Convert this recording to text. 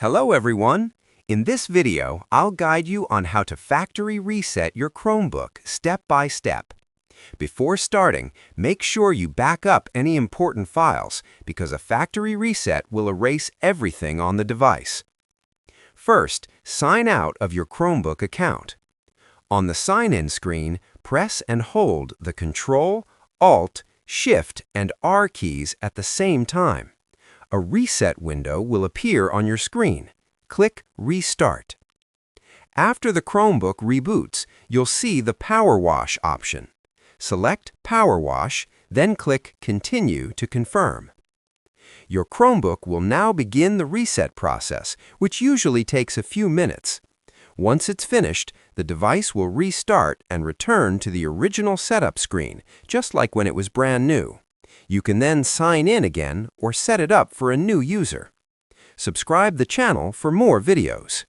Hello everyone! In this video, I'll guide you on how to factory reset your Chromebook step by step. Before starting, make sure you back up any important files because a factory reset will erase everything on the device. First, sign out of your Chromebook account. On the sign-in screen, press and hold the Ctrl, Alt, Shift, and R keys at the same time. A reset window will appear on your screen. Click Restart. After the Chromebook reboots, you'll see the Power Wash option. Select Power Wash, then click Continue to confirm. Your Chromebook will now begin the reset process, which usually takes a few minutes. Once it's finished, the device will restart and return to the original setup screen, just like when it was brand new. You can then sign in again or set it up for a new user. Subscribe the channel for more videos.